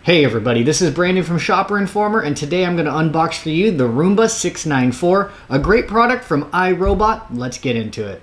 Hey everybody, this is Brandon from Shopper Informer, and today I'm going to unbox for you the Roomba 694, a great product from iRobot. Let's get into it.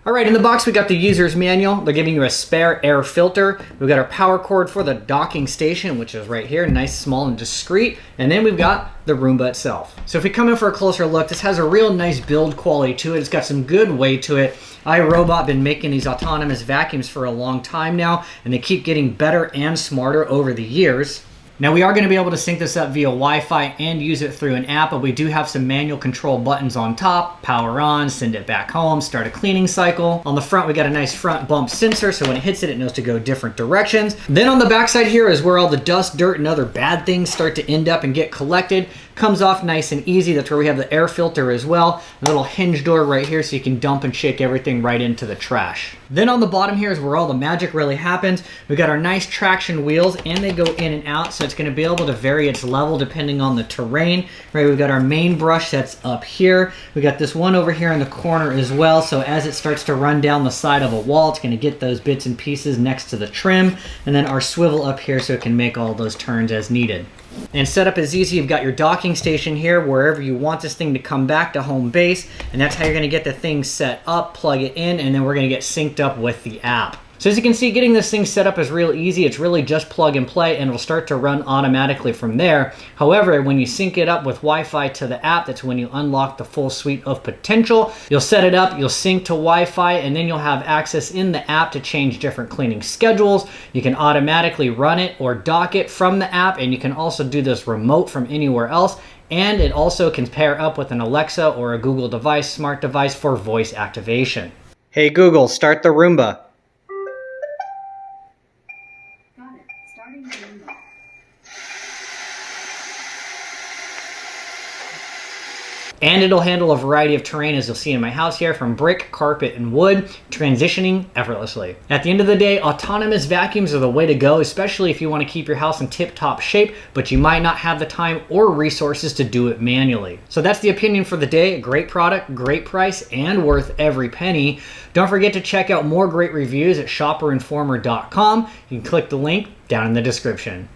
Alright, in the box we got the user's manual. They're giving you a spare air filter. We've got our power cord for the docking station, which is right here, nice, small, and discreet. And then we've got the Roomba itself. So if we come in for a closer look, this has a real nice build quality to it. It's got some good weight to it. iRobot been making these autonomous vacuums for a long time now, and they keep getting better and smarter over the years. Now we are going to be able to sync this up via Wi-Fi and use it through an app, but we do have some manual control buttons on top. Power on, send it back home, start a cleaning cycle. On the front we got a nice front bump sensor, so when it hits it, it knows to go different directions. Then on the back side here is where all the dust, dirt, and other bad things start to end up and get collected. Comes off nice and easy. That's where we have the air filter as well. A little hinge door right here so you can dump and shake everything right into the trash. Then on the bottom here is where all the magic really happens. We got our nice traction wheels, and they go in and out, so it's going to be able to vary its level depending on the terrain. Right, we've got our main brush that's up here. We got this one over here in the corner as well, so as it starts to run down the side of a wall, it's going to get those bits and pieces next to the trim. And then our swivel up here so it can make all those turns as needed. And setup is easy. You've got your docking station here wherever you want this thing to come back to home base, and that's how you're going to get the thing set up, plug it in, and then we're going to get synced up with the app. So as you can see, getting this thing set up is real easy. It's really just plug and play, and it'll start to run automatically from there. However, when you sync it up with Wi-Fi to the app, that's when you unlock the full suite of potential. You'll set it up, you'll sync to Wi-Fi, and then you'll have access in the app to change different cleaning schedules. You can automatically run it or dock it from the app, and you can also do this remote from anywhere else. And it also can pair up with an Alexa or a Google device, smart device, for voice activation. Hey Google, start the Roomba. And it'll handle a variety of terrain, as you'll see in my house here, from brick, carpet, and wood, transitioning effortlessly. At the end of the day, autonomous vacuums are the way to go, especially if you want to keep your house in tip-top shape, but you might not have the time or resources to do it manually. So that's the opinion for the day. A great product, great price, and worth every penny. Don't forget to check out more great reviews at shopperinformer.com. You can click the link down in the description.